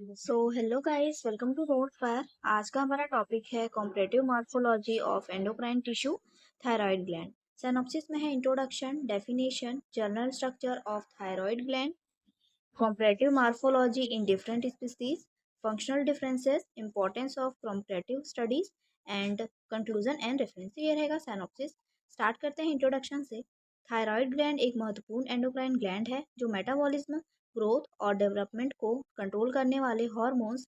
Hello guys, welcome to Road Fire. आज का हमारा टॉपिक है comparative morphology of endocrine tissue, thyroid gland. Synopsis में है introduction, definition, general structure of thyroid gland, comparative morphology in different species, functional differences, importance of comparative studies and conclusion and reference। ये रहेगा synopsis. Start करते हैं introduction से। Thyroid gland एक महत्वपूर्ण endocrine gland है जो मेटाबॉलिज्म, ग्रोथ और डेवलपमेंट को कंट्रोल करने वाले हार्मोन्स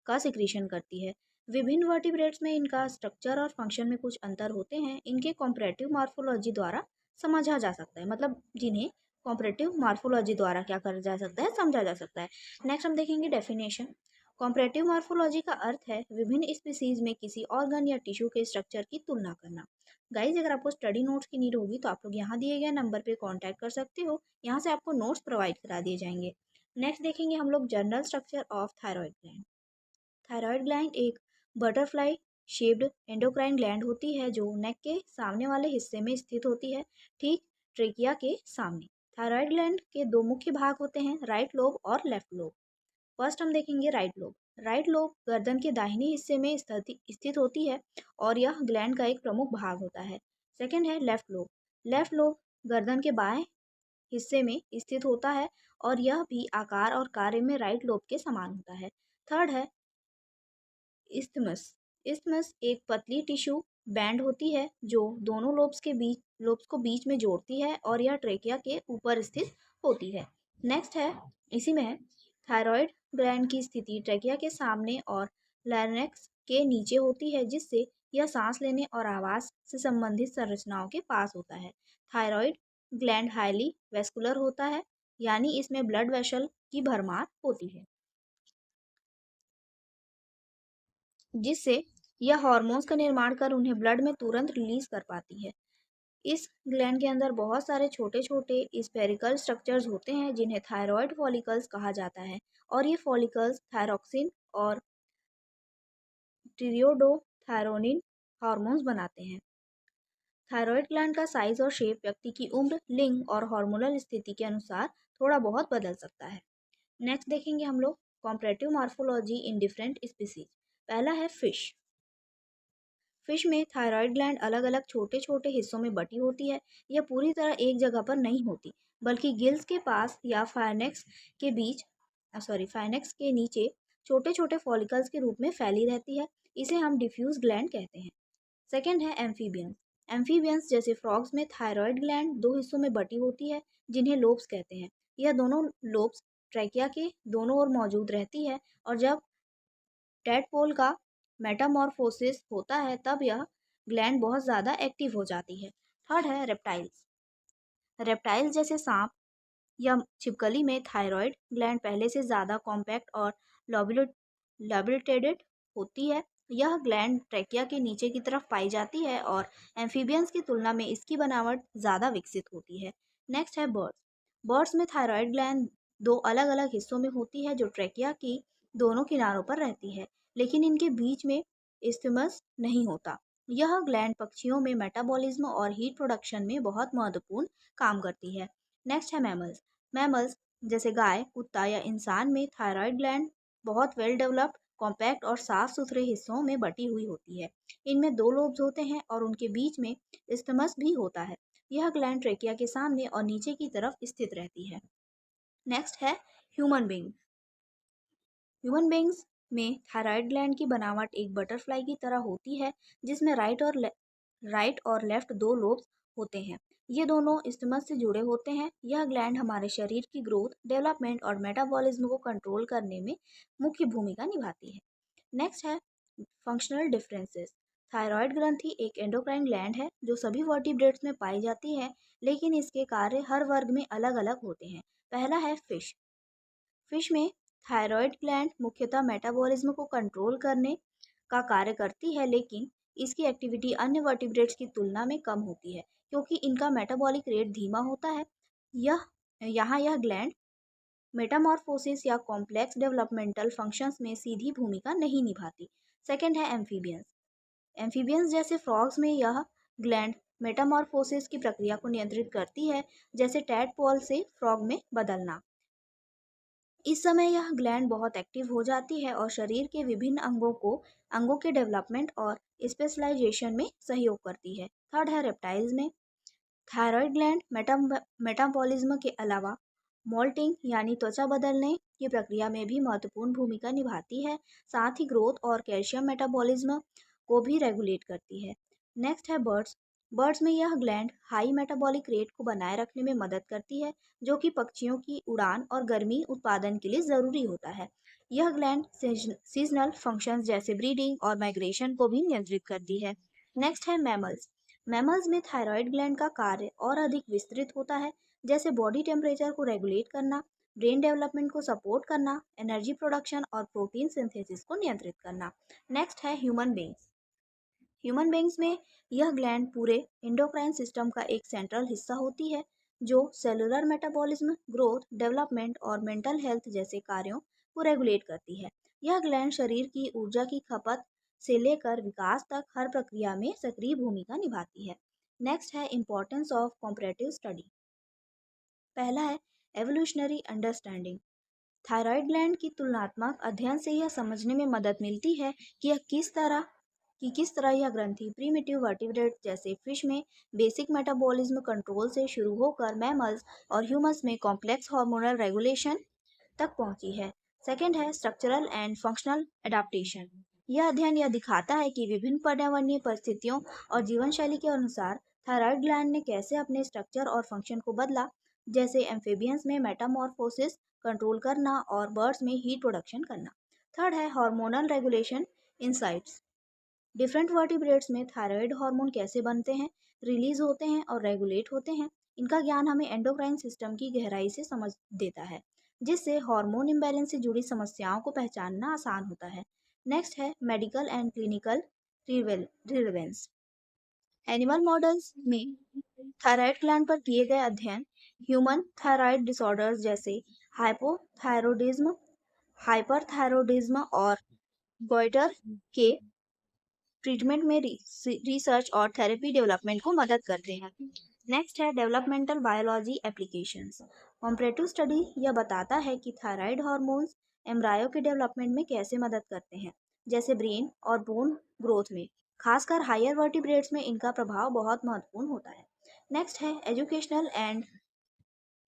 का सिक्रीशन करती है। विभिन्न वर्टिब्रेट्स में इनका स्ट्रक्चर और फंक्शन में कुछ अंतर होते हैं। इनके कॉम्परेटिव मॉर्फोलॉजी द्वारा समझा जा सकता है, मतलब जिन्हें कॉम्परेटिव मॉर्फोलॉजी द्वारा क्या करा जा सकता है, समझा जा सकता है। नेक्स्ट हम देखेंगे डेफिनेशन। कॉम्परेटिव मॉर्फोलॉजी का अर्थ है विभिन्न स्पीसीज में किसी ऑर्गन या टिश्यू के स्ट्रक्चर की तुलना करना। गाइज, अगर आपको स्टडी नोट्स की नीड होगी तो आप लोग यहाँ दिए गए नंबर पे कांटेक्ट कर सकते हो। यहाँ से आपको नोट्स प्रोवाइड करा दिए जाएंगे। नेक्स्ट देखेंगे हम लोग general structure of thyroid gland. Thyroid gland एक बटरफ्लाई शेप्ड एंडोक्राइन ग्लैंड होती है जो नेक के सामने वाले हिस्से में स्थित होती है, ठीक ट्रेकिया के सामने। थायराइड ग्लैंड के दो मुख्य भाग होते हैं, राइट लोब और लेफ्ट लोब। फर्स्ट हम देखेंगे राइट लोब। राइट लोब गर्दन के दाहिने हिस्से में स्थित होती है और यह ग्लैंड का एक प्रमुख भाग होता है। सेकेंड है लेफ्ट लोब। लेफ्ट लोब गर्दन के बाएं हिस्से में स्थित होता है और यह भी आकार और कार्य में राइट लोब के समान होता है। थर्ड है इस्थमस। इस्थमस एक पतली टिश्यू बैंड होती है जो दोनों लोब्स को बीच में जोड़ती है और यह ट्रेकिया के ऊपर स्थित होती है। नेक्स्ट है, इसी में है थायराइड ग्लैंड की स्थिति ट्रेकिया के सामने और लैरिंक्स के नीचे होती है, जिससे यह सांस लेने और आवाज से संबंधित संरचनाओं के पास होता है। थायराइड ग्लैंड हाईली वेस्कुलर होता है, यानी इसमें ब्लड वेसल की भरमार होती है, जिससे यह हार्मोन्स का निर्माण कर उन्हें ब्लड में तुरंत रिलीज कर पाती है। इस ग्लैंड के अंदर बहुत सारे छोटे छोटे स्पेरिकल स्ट्रक्चर्स होते हैं जिन्हें थायराइड फॉलिकल्स कहा जाता है, और ये फॉलिकल्स थायरोक्सिन और टिरियोडोथायरोनिन हार्मोन्स बनाते हैं। थायराइड ग्लैंड का साइज और शेप व्यक्ति की उम्र, लिंग और हार्मोनल स्थिति के अनुसार थोड़ा बहुत बदल सकता है। नेक्स्ट देखेंगे हम लोग comparative morphology in different species. पहला है फिश। फिश में थायराइड ग्लैंड अलग अलग छोटे छोटे हिस्सों में बटी होती है। यह पूरी तरह एक जगह पर नहीं होती, बल्कि गिल्स के पास या फाइनेक्स के नीचे छोटे छोटे फॉलिकल्स के रूप में फैली रहती है। इसे हम डिफ्यूज ग्लैंड कहते हैं। सेकेंड है एम्फीबियंस। एम्फीबियंस जैसे फ्रॉग्स में थायराइड ग्लैंड दो हिस्सों में बटी होती है, जिन्हें लोब्स कहते हैं। यह दोनों लोब्स ट्रैकिया के दोनों ओर मौजूद रहती है, और जब टैडपोल का मेटामॉर्फोसिस होता है तब यह ग्लैंड बहुत ज़्यादा एक्टिव हो जाती है। थर्ड है रेप्टाइल्स। रेप्टाइल्स जैसे सांप या छिपकली में थायराइड ग्लैंड पहले से ज़्यादा कॉम्पैक्ट और लॉब्यूटेटेड होती है। यह ग्लैंड ट्रैकिया के नीचे की तरफ पाई जाती है और एम्फीबियंस की तुलना में इसकी बनावट ज़्यादा विकसित होती है। नेक्स्ट है बर्ड्स। बर्ड्स में थायराइड ग्लैंड दो अलग अलग हिस्सों में होती है जो ट्रैकिया की दोनों किनारों पर रहती है, लेकिन इनके बीच में इस्थिमस नहीं होता। यह ग्लैंड पक्षियों में मेटाबॉलिज्म और हीट प्रोडक्शन में बहुत महत्वपूर्ण काम करती है। नेक्स्ट है मैमल्स। मैमल्स जैसे गाय, कुत्ता या इंसान में थायराइड ग्लैंड बहुत वेल डेवलप्ड, कॉम्पैक्ट और साफ सुथरे हिस्सों में बटी हुई होती है। इनमें दो लोब्स होते हैं और उनके बीच में इस्थमस भी होता है। यह ग्लैंड ट्रेकिया के सामने और नीचे की तरफ स्थित रहती है। नेक्स्ट है ह्यूमन बींग। ह्यूमन बींग्स में थायराइड ग्लैंड की बनावट एक बटरफ्लाई की तरह होती है, जिसमें राइट और लेफ्ट दो लोब्स होते हैं। ये दोनों इस्थिमस से जुड़े होते हैं। यह ग्लैंड हमारे शरीर की ग्रोथ, डेवलपमेंट और मेटाबॉलिज्म को कंट्रोल करने में मुख्य भूमिका निभाती है। नेक्स्ट है फंक्शनल डिफरेंसेस। थायराइड ग्रंथि एक एंडोक्राइन ग्लैंड है जो सभी वर्टिब्रेट्स में पाई जाती है, लेकिन इसके कार्य हर वर्ग में अलग अलग होते हैं। पहला है फिश। फिश में थायराइड ग्लैंड मुख्यतः मेटाबॉलिज्म को कंट्रोल करने का कार्य करती है, लेकिन इसकी एक्टिविटी अन्य वर्टिब्रेट्स की तुलना में कम होती है क्योंकि इनका मेटाबॉलिक रेट धीमा होता है। यह ग्लैंड मेटामॉर्फोसिस या कॉम्प्लेक्स डेवलपमेंटल फंक्शंस में सीधी भूमिका नहीं निभाती। सेकेंड है एम्फीबियंस। एम्फीबियंस जैसे फ्रॉग्स में यह ग्लैंड मेटामॉर्फोसिस की प्रक्रिया को नियंत्रित करती है, जैसे टैडपोल से फ्रॉग में बदलना। इस समय यह ग्लैंड बहुत एक्टिव हो जाती है और शरीर के विभिन्न अंगों के डेवलपमेंट और स्पेशलाइजेशन में सहयोग करती है। थर्ड है रेप्टाइल्स में थायराइड ग्लैंड मेटाबॉलिज्म के अलावा मोल्टिंग यानी त्वचा बदलने की प्रक्रिया में भी महत्वपूर्ण भूमिका निभाती है। साथ ही ग्रोथ और कैल्शियम मेटाबॉलिज्म को भी रेगुलेट करती है। नेक्स्ट है बर्ड्स। बर्ड्स में यह ग्लैंड हाई मेटाबॉलिक रेट को बनाए रखने में मदद करती है, जो कि पक्षियों की उड़ान और गर्मी उत्पादन के लिए जरूरी होता है। यह ग्लैंड सीजनल फंक्शंस जैसे ब्रीडिंग और माइग्रेशन को भी नियंत्रित करती है। नेक्स्ट है मैमल्स। मैमल्स में थायराइड ग्लैंड का कार्य और अधिक विस्तृत होता है, जैसे बॉडी टेम्परेचर को रेगुलेट करना, ब्रेन डेवलपमेंट को सपोर्ट करना, एनर्जी प्रोडक्शन और प्रोटीन सिंथेसिस को नियंत्रित करना। नेक्स्ट है ह्यूमन बींग्स। ह्यूमन बींग्स में यह ग्लैंड पूरे एंडोक्राइन सिस्टम का एक सेंट्रल हिस्सा होती है, जो सेलुलर मेटाबॉलिज्म, ग्रोथ, डेवलपमेंट और मेंटल हेल्थ जैसे कार्यों को रेगुलेट करती है। यह ग्लैंड शरीर की ऊर्जा की खपत से लेकर विकास तक हर प्रक्रिया में सक्रिय भूमिका निभाती है। नेक्स्ट है इंपॉर्टेंस ऑफ कॉम्परेटिव स्टडी। पहला है एवोल्यूशनरी अंडरस्टैंडिंग। थायराइड ग्लैंड की तुलनात्मक अध्ययन से यह समझने में मदद मिलती है कि किस तरह यह ग्रंथि प्रीमिटिव वर्टिब्रेट जैसे फिश में बेसिक मेटाबॉलिज्म कंट्रोल से शुरू होकर मैमल्स और ह्यूमंस में कॉम्प्लेक्स हार्मोनल रेगुलेशन तक पहुंची है। सेकंड है स्ट्रक्चरल एंड फंक्शनल एडाप्टेशन। यह अध्ययन यह दिखाता है कि विभिन्न पर्यावरणीय परिस्थितियों और जीवन शैली के अनुसार थायराइड ग्लैंड ने कैसे अपने स्ट्रक्चर और फंक्शन को बदला, जैसे एम्फीबियंस में मेटामॉर्फोसिस कंट्रोल करना और बर्ड्स में हीट प्रोडक्शन करना। थर्ड है hormonal regulation insights. Different vertebrates में थायराइड हार्मोन कैसे बनते हैं, रिलीज होते हैं और रेगुलेट होते हैं, इनका ज्ञान हमें एंडोक्राइन सिस्टम की गहराई से समझ देता है, जिससे हार्मोन इम्बैलेंस से जुड़ी समस्याओं को पहचानना आसान होता है। नेक्स्ट है medical and clinical relevance. Animal models में थायराइड ग्लैंड पर किए गए अध्ययन ह्यूमन थायराइड डिसऑर्डर्स जैसे हाइपोथायरॉयडिज्म, हाइपरथायरॉयडिज्म और गॉइटर के ट्रीटमेंट में रिसर्च और थेरेपी डेवलपमेंट को मदद करते हैं। नेक्स्ट है developmental biology applications. Comparative study यह बताता है कि थायराइड हार्मोन्स एम्ब्रायो के डेवलपमेंट में कैसे मदद करते हैं, जैसे ब्रेन और बोन ग्रोथ में। खासकर हायर वर्टिब्रेट्स में इनका प्रभाव बहुत महत्वपूर्ण होता है। नेक्स्ट है एजुकेशनल एंड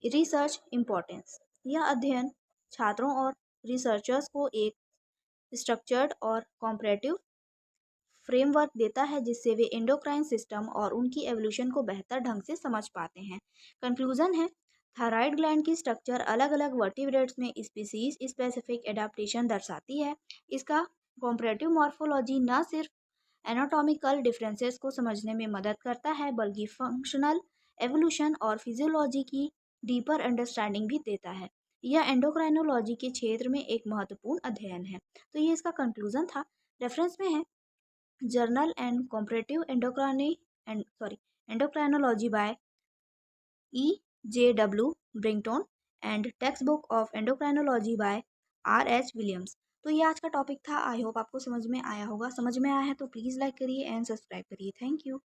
रिसर्च इम्पोर्टेंस। यह अध्ययन छात्रों और रिसर्चर्स को एक स्ट्रक्चर्ड और कॉम्परेटिव फ्रेमवर्क देता है, जिससे वे एंडोक्राइन सिस्टम और उनकी एवोल्यूशन को बेहतर ढंग से समझ पाते हैं। कंक्लूजन है थायराइड ग्लैंड की स्ट्रक्चर अलग अलग वर्टिब्रेट्स में स्पीसीज स्पेसिफिक एडाप्टेशन दर्शाती है। इसका कॉम्परेटिव मॉर्फोलॉजी न सिर्फ एनाटॉमिकल डिफरेंसेस को समझने में मदद करता है, बल्कि फंक्शनल एवोल्यूशन और फिजियोलॉजी की डीपर अंडरस्टैंडिंग भी देता है। यह एंडोक्राइनोलॉजी के क्षेत्र में एक महत्वपूर्ण अध्ययन है। तो ये इसका कंक्लूजन था। रेफरेंस में है journal and comparative endocrinology by E.J.W. Brington and text book of endocrinology by R.H. Williams. तो ये आज का टॉपिक था। आई होप आपको समझ में आया होगा। समझ में आया है तो प्लीज़ लाइक करिए एंड सब्सक्राइब करिए। Thank you.